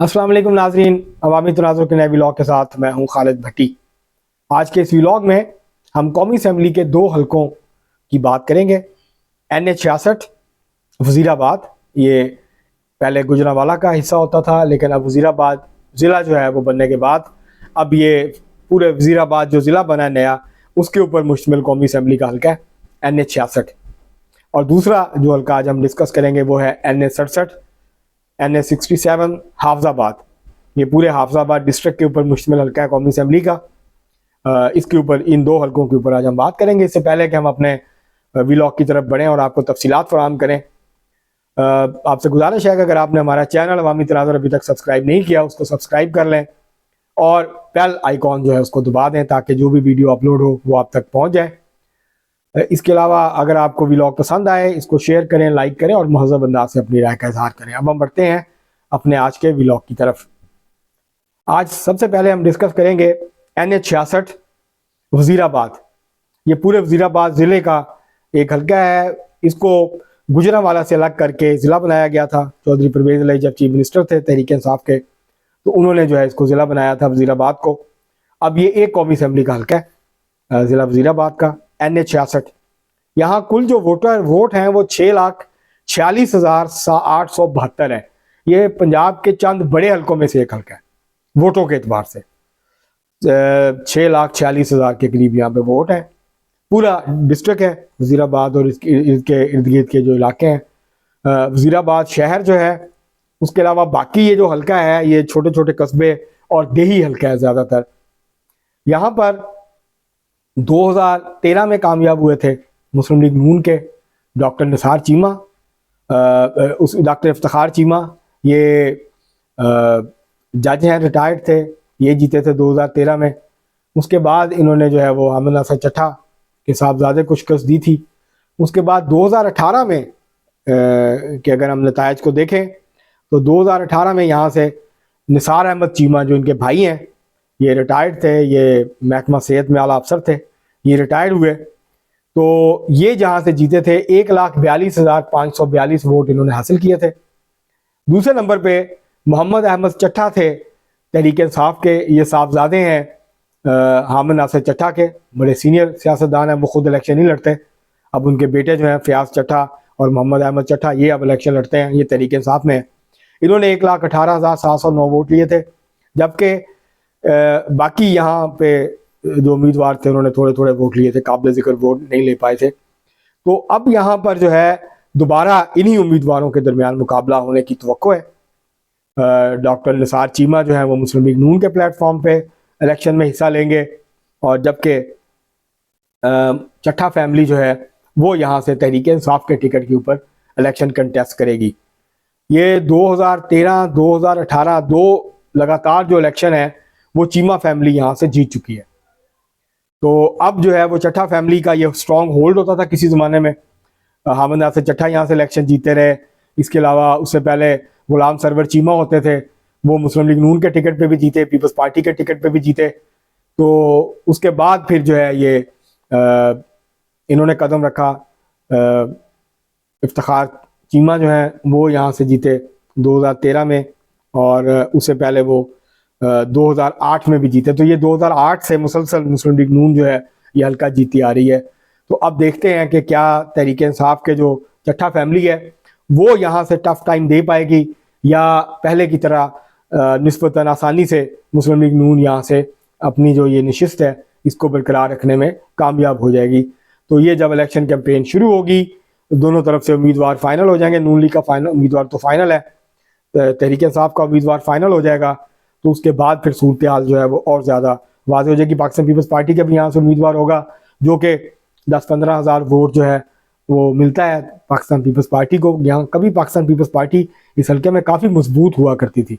अस्सलाम वालेकुम नाज़रीन, अवामी तनाज़ुर के नए व्लॉग के साथ मैं हूं खालिद भट्टी। आज के इस व्लॉग में हम कौमी असम्बली के दो हलकों की बात करेंगे। NH 66 वज़ीराबाद, ये पहले गुजरांवाला का हिस्सा होता था, लेकिन अब वज़ीराबाद ज़िला जो है वो बनने के बाद अब ये पूरे वज़ीराबाद जो ज़िला बना है नया, उसके ऊपर मुश्तमिल कौमी असम्बली का हल्का है NH 66। और दूसरा जो हल्का आज हम डिस्कस करेंगे वो है NH 67 NH 67 हाफजाबाद। ये पूरे हाफजाबाद डिस्ट्रिक्ट के ऊपर मुश्तमिल हल्का है कौमी असम्बली का। इसके ऊपर, इन दो हलकों के ऊपर आज हम बात करेंगे। इससे पहले कि हम अपने व्लॉग की तरफ बढ़ें और आपको तफसीलात फराहम करें, आपसे गुजारिश है कि अगर आपने हमारा चैनल अवामी तनाज़ुर अभी तक सब्सक्राइब नहीं किया, उसको सब्सक्राइब कर लें और बेल आइकॉन जो है उसको दबा दें ताकि जो भी वीडियो अपलोड हो वो आप तक पहुँच जाए। इसके अलावा अगर आपको व्लॉग पसंद आए, इसको शेयर करें, लाइक करें और महज़ब अंदाज से अपनी राय का इजहार करें। अब हम बढ़ते हैं अपने आज के व्लॉग की तरफ। आज सबसे पहले हम डिस्कस करेंगे NH 66 वज़ीराबाद। ये पूरे वज़ीराबाद ज़िले का एक हल्का है। इसको गुजरांवाला से अलग करके ज़िला बनाया गया था। चौधरी परवेज़ इलाही जब चीफ मिनिस्टर थे तहरीक इंसाफ के, तो उन्होंने जो है इसको ज़िला बनाया था वज़ीराबाद को। अब ये एक कौमी असम्बली का हल्का है ज़िला वज़ीराबाद का NH 66। यहाँ कुल जो वोट हैं वो 6,46,872 है। ये पंजाब के चंद बड़े हलकों में से एक हल्का है वोटों के एतबार से। 6,46,000 के करीब यहाँ पे वोट है। पूरा डिस्ट्रिक्ट है वज़ीराबाद और इसके इर्द गिर्द के जो इलाके हैं। वज़ीराबाद शहर जो है, उसके अलावा बाकी ये जो हल्का है ये छोटे छोटे कस्बे और देही हल्का है ज़्यादातर। यहाँ पर 2013 में कामयाब हुए थे मुस्लिम लीग नून के डॉक्टर निसार चीमा, उस डॉक्टर इफ्तिखार चीमा। ये जज हैं, रिटायर्ड थे, ये जीते थे 2013 में। उसके बाद इन्होंने जो है वो हामिद नासिर चट्टा के साहबजादे को शिकस्त दी थी। उसके बाद 2018 में कि अगर हम नतायज को देखें तो 2018 में यहाँ से निसार अहमद चीमा जो इनके भाई हैं, ये रिटायर्ड थे, ये महकमा सेहत में आला अफसर थे, ये रिटायर्ड हुए। तो ये जहाँ से जीते थे 1,42,542 वोट इन्होंने हासिल किए थे। दूसरे नंबर पे मोहम्मद अहमद चट्टा थे तहरीक इंसाफ के, ये साहबजादे हैं हामिद नासिर चट्टा के, बड़े सीनियर सियासतदान हैं। वो खुद इलेक्शन नहीं लड़ते, अब उनके बेटे जो हैं फयाज चट्टा और मोहम्मद अहमद चट्टा, ये अब इलेक्शन लड़ते हैं, ये तहरीक इंसाफ में है। इन्होंने 1,18,709 वोट लिए थे, जबकि बाकी यहाँ पे जो उम्मीदवार थे उन्होंने थोड़े थोड़े वोट लिए थे, काबिल जिक्र वोट नहीं ले पाए थे। तो अब यहाँ पर जो है दोबारा इन्हीं उम्मीदवारों के दरमियान मुकाबला होने की तवक्को है। डॉक्टर निसार चीमा जो है वो मुस्लिम लीग नून के प्लेटफॉर्म पे इलेक्शन में हिस्सा लेंगे, और जबकि चट्टा फैमिली जो है वो यहाँ से तहरीक इंसाफ के टिकट के ऊपर इलेक्शन कंटेस्ट करेगी। ये 2013, 2018 दो लगातार जो इलेक्शन है वो चीमा फैमिली यहाँ से जीत चुकी है। तो अब जो है वो चट्टा फैमिली का ये स्ट्रॉन्ग होल्ड होता था किसी ज़माने में। हामिद नासिर चट्टा यहाँ से इलेक्शन जीतते रहे। इसके अलावा उससे पहले गुलाम सरवर चीमा होते थे, वो मुस्लिम लीग नून के टिकट पे भी जीते, पीपल्स पार्टी के टिकट पे भी जीते। तो उसके बाद फिर जो है ये इन्होंने कदम रखा, इफ्तिखार चीमा जो हैं वो यहाँ से जीते 2013 में, और उससे पहले वो 2008 में भी जीते। तो ये 2008 से मुसलसल मुस्लिम लीग नून जो है ये हल्का जीती आ रही है। तो अब देखते हैं कि क्या तहरीक इंसाफ के जो चट्टा फैमिली है वो यहाँ से टफ टाइम दे पाएगी, या पहले की तरह निस्बतन आसानी से मुस्लिम लीग नून यहाँ से अपनी जो ये नशिस्त है इसको बरकरार रखने में कामयाब हो जाएगी। तो ये जब इलेक्शन कैंपेन शुरू होगी दोनों तरफ से उम्मीदवार फाइनल हो जाएंगे। नून लीग का फाइनल उम्मीदवार तो फाइनल है, तहरीक इंसाफ का उम्मीदवार फाइनल हो जाएगा। तो उसके बाद फिर सूरत हाल जो है वो और ज़्यादा वाज़ेह हो जाएगी। पाकिस्तान पीपल्स पार्टी का भी यहाँ से उम्मीदवार होगा, जो कि 10-15 हज़ार वोट जो है वो मिलता है पाकिस्तान पीपल्स पार्टी को। यहाँ कभी पाकिस्तान पीपल्स पार्टी इस हल्के में काफ़ी मजबूत हुआ करती थी,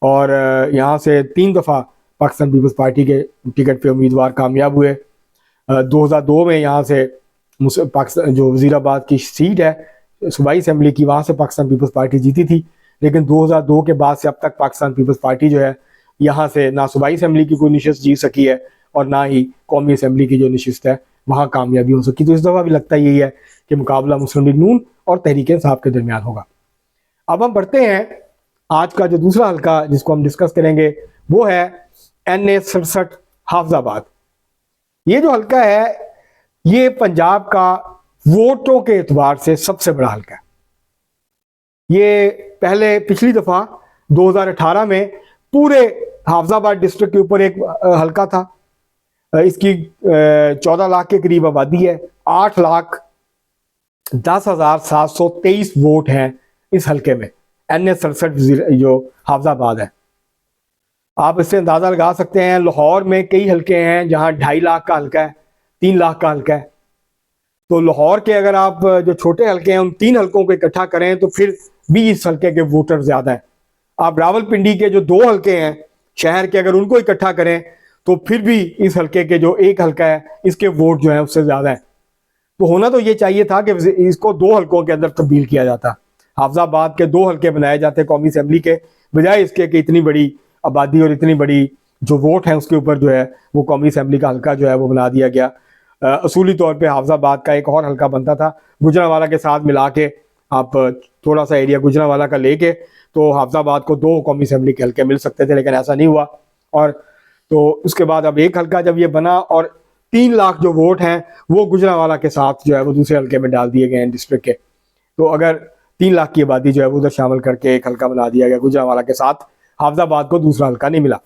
और यहाँ से 3 दफ़ा पाकिस्तान पीपल्स पार्टी के टिकट पे उम्मीदवार कामयाब हुए। 2002 में यहाँ से पाकिस्तान जो वज़ीराबाद की सीट है सूबाई असम्बली की, वहाँ से पाकिस्तान पीपल्स पार्टी जीती थी। लेकिन 2002 के बाद से अब तक पाकिस्तान पीपल्स पार्टी जो है यहाँ से ना सूबाई असम्बली की कोई नशिस्त जीत सकी है, और ना ही कौमी असम्बली की जो नशिस्त है वहाँ कामयाबी हो सकी। तो इस दफ़ा भी लगता यही है कि मुकाबला मुस्लिम लीग नून और तहरीक इंसाफ के दरमियान होगा। अब हम बढ़ते हैं आज का जो दूसरा हल्का जिसको हम डिस्कस करेंगे वो है NA 67 हाफजाबाद। ये जो हल्का है ये पंजाब का वोटों के एतबार से सबसे बड़ा हल्का है। ये पहले पिछली दफा 2018 में पूरे हाफजाबाद डिस्ट्रिक्ट के ऊपर एक हल्का था। इसकी 14 लाख के करीब आबादी है। 8,10,723 वोट हैं इस हल्के में। NA 67 जो हाफजाबाद है, आप इससे अंदाजा लगा सकते हैं। लाहौर में कई हल्के हैं जहां 2.5 लाख का हल्का है, 3 लाख का हल्का है। तो लाहौर के अगर आप जो छोटे हल्के हैं उन 3 हल्कों को इकट्ठा करें तो फिर भी इस हल्के के वोटर ज्यादा हैं। आप रावलपिंडी के जो 2 हल्के हैं शहर के, अगर उनको इकट्ठा करें तो फिर भी इस हल्के के जो एक हल्का है इसके वोट जो है उससे ज्यादा है। तो होना तो ये चाहिए था कि इसको 2 हल्कों के अंदर तब्दील किया जाता। हाफजाबाद के 2 हल्के बनाए जाते कौमी असेंबली के, बजाय इसके कि इतनी बड़ी आबादी और इतनी बड़ी जो वोट है उसके ऊपर जो है वो कौमी असेंबली का हल्का जो है वो बना दिया गया। असूली तौर पे हाफजाबाद का एक और हल्का बनता था, गुजरांवाला के साथ मिला के आप थोड़ा सा एरिया गुजरांवाला का लेके तो हाफजाबाद को 2 कौमी असेंबली के हल्के मिल सकते थे, लेकिन ऐसा नहीं हुआ। और तो उसके बाद अब एक हल्का जब ये बना और 3 लाख जो वोट हैं वो गुजरांवाला के साथ जो है वो दूसरे हल्के में डाल दिए गए हैं डिस्ट्रिक्ट के। तो अगर 3 लाख की आबादी जो है वो उधर शामिल करके एक हल्का बना दिया गया गुजरांवाला के साथ, हाफजाबाद को दूसरा हल्का नहीं मिला।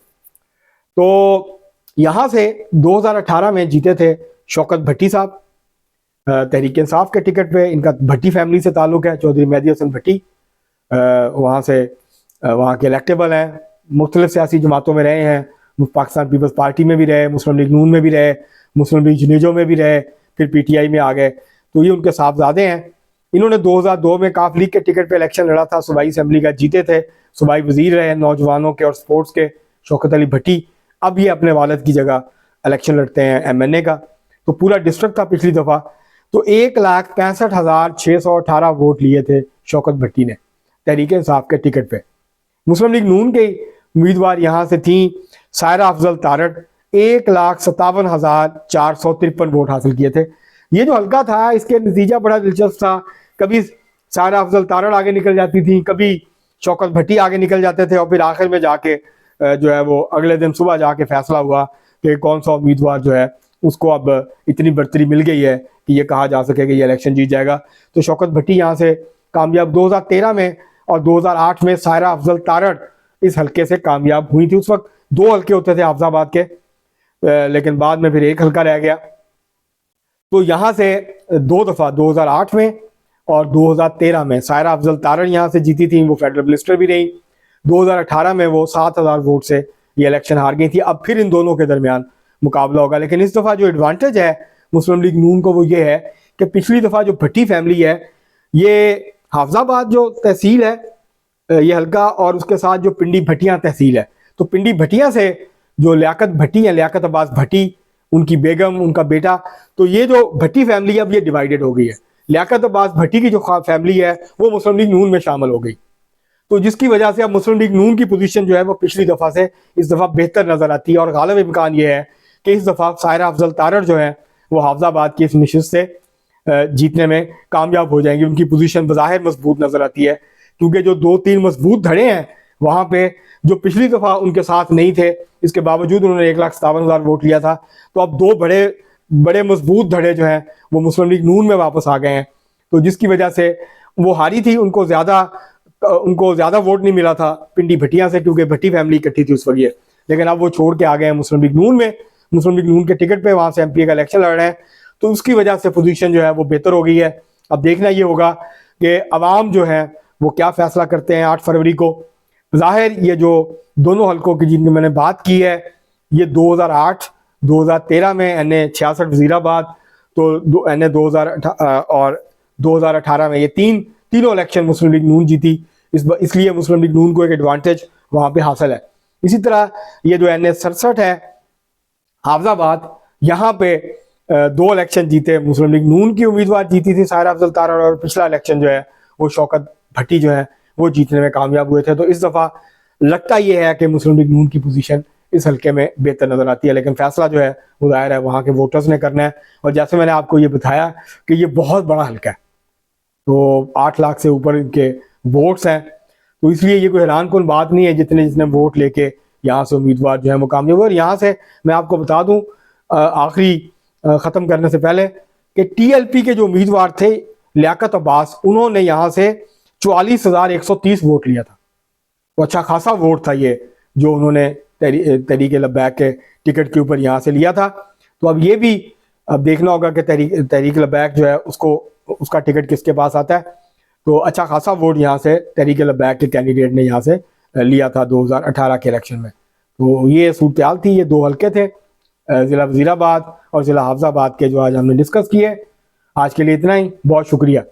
तो यहाँ से 2018 में जीते थे शौकत भट्टी साहब, तहरीक इंसाफ के टिकट पे। इनका भट्टी फैमिली से ताल्लुक है, चौधरी मेहदी हसन भट्टी वहाँ से वहाँ के इलेक्टेबल हैं, मुख्तलिफ सियासी जमातों में रहे हैं, पाकिस्तान पीपल्स पार्टी में भी रहे, मुस्लिम लीग नून में भी रहे, मुस्लिम लीग जुनेजो में भी रहे, फिर PTI में आ गए। तो ये उनके साहबजादे हैं। इन्होंने 2002 में काफ लीग के टिकट पे इलेक्शन लड़ा था, सूबाई असेंबली का जीते थे, सूबाई वजीर रहे नौजवानों के और स्पोर्ट्स के शौकत अली भट्टी। अब ये अपने वालिद की जगह इलेक्शन लड़ते हैं MNA का। तो पूरा डिस्ट्रिक्ट था पिछली दफ़ा, तो 1,65,618 वोट लिए थे शौकत भट्टी ने तहरीक इंसाफ के टिकट पे। मुस्लिम लीग नून के उम्मीदवार यहाँ से थी सायरा अफजल तारड़, 1,57,453 वोट हासिल किए थे। ये जो हल्का था इसके नतीजा बड़ा दिलचस्प था। कभी सायरा अफजल तारड़ आगे निकल जाती थी, कभी शौकत भट्टी आगे निकल जाते थे, और फिर आखिर में जाके जो है वो अगले दिन सुबह जाके फैसला हुआ कि कौन सा उम्मीदवार जो है उसको अब इतनी बढ़तरी मिल गई है कि ये कहा जा सके कि ये इलेक्शन जीत जाएगा। तो शौकत भट्टी यहाँ से कामयाब 2013 में, और 2008 में सायरा अफजल तारड़ इस हल्के से कामयाब हुई थी। उस वक्त 2 हल्के होते थे हाफजाबाद के, लेकिन बाद में फिर एक हल्का रह गया। तो यहाँ से 2 दफ़ा 2008 में और 2013 में सायरा अफजल तारड़ यहाँ से जीती थी, वो फेडरल मिनिस्टर भी रही। 2018 में वो 7,000 वोट से ये इलेक्शन हार गई थी। अब फिर इन दोनों के दरमियान मुकाबला होगा, लेकिन इस दफ़ा जो एडवांटेज है मुस्लिम लीग नून को वो ये है कि पिछली दफ़ा जो भट्टी फैमिली है, ये हाफजाबाद जो तहसील है ये हल्का, और उसके साथ जो पिंडी भट्टियाँ तहसील है, तो पिंडी भट्टियाँ से जो लियाकत भट्टी है, लियाकत अब्बास भट्टी, उनकी बेगम, उनका बेटा, तो ये जो भट्टी फैमिली है अब ये डिवाइडेड हो गई है। लियाकत अब्बास भट्टी की जो फैमिली है वो मुस्लिम लीग नून में शामिल हो गई। तो जिसकी वजह से अब मुस्लिम लीग नून की पोजीशन जो है वो पिछली दफ़ा से इस दफ़ा बेहतर नज़र आती है, और गालिब इम्कान ये है कि इस दफ़ा सायरा अफजल तारड़ जो है वो हाफजाबाद की इस नशिस्त से जीतने में कामयाब हो जाएंगी। उनकी पोजीशन बज़ाहिर मजबूत नज़र आती है, क्योंकि जो 2-3 मजबूत धड़े हैं वहाँ पे जो पिछली दफ़ा उनके साथ नहीं थे, इसके बावजूद उन्होंने 1,57,000 वोट लिया था। तो अब 2 बड़े मजबूत धड़े जो हैं वो मुस्लिम लीग नून में वापस आ गए हैं। तो जिसकी वजह से वो हारी थी, उनको ज़्यादा वोट नहीं मिला था पिंडी भट्टियाँ से, क्योंकि भट्टी फैमिली इकट्ठी थी उस वक्त ये। लेकिन अब वो छोड़ के आ गए हैं मुस्लिम लीग नून में, मुस्लिम लीग नून के टिकट पे वहाँ से MP का इलेक्शन लड़ रहे हैं। तो उसकी वजह से पोजीशन जो है वो बेहतर हो गई है। अब देखना ये होगा कि अवाम जो है वो क्या फैसला करते हैं 8 फरवरी को। जाहिर ये जो दोनों हल्कों की जिनकी मैंने बात की है, ये 2008-2013 में NA 66 वजीराबाद, तो NA 2018 और 2018 में ये तीनों इलेक्शन मुस्लिम लीग नून जीती। इसलिए मुस्लिम लीग नून को एक एडवांटेज वहाँ पे हासिल है। इसी तरह ये जो NA 67 है हाफजाबाद, यहाँ पे 2 इलेक्शन जीते मुस्लिम लीग नून की उम्मीदवार जीती थी सायरा अफजल तारड़, और पिछला इलेक्शन जो है वो शौकत भट्टी जो है वो जीतने में कामयाब हुए थे। तो इस दफ़ा लगता ये है कि मुस्लिम लीग नून की पोजीशन इस हल्के में बेहतर नज़र आती है, लेकिन फैसला जो है वो जाहिर है वहाँ के वोटर्स ने करना है। और जैसे मैंने आपको ये बताया कि ये बहुत बड़ा हल्का है, तो 8 लाख से ऊपर इनके वोट्स हैं। तो इसलिए ये कोई हैरान कुन बात नहीं है जितने वोट लेके यहाँ से उम्मीदवार जो है वो कामयाब हुए। और यहाँ से मैं आपको बता दूं आखिरी ख़त्म करने से पहले कि टीएलपी के जो उम्मीदवार थे लियाकत अब्बास, उन्होंने यहाँ से 44,130 वोट लिया था। तो अच्छा खासा वोट था ये जो उन्होंने तहरीक लब्बैक के टिकट के ऊपर यहाँ से लिया था। तो अब ये भी अब देखना होगा कि तहरीक लब्बैक जो है उसका टिकट किसके पास आता है। तो अच्छा खासा वोट यहाँ से तहरीक लब्बैक के कैंडिडेट ने यहाँ से लिया था 2018 के इलेक्शन में। तो ये सूरत हाल थी। ये दो हल्के थे, ज़िला वज़ीराबाद और ज़िला हाफिज़ाबाद के, जो आज हमने डिस्कस किए। आज के लिए इतना ही, बहुत शुक्रिया।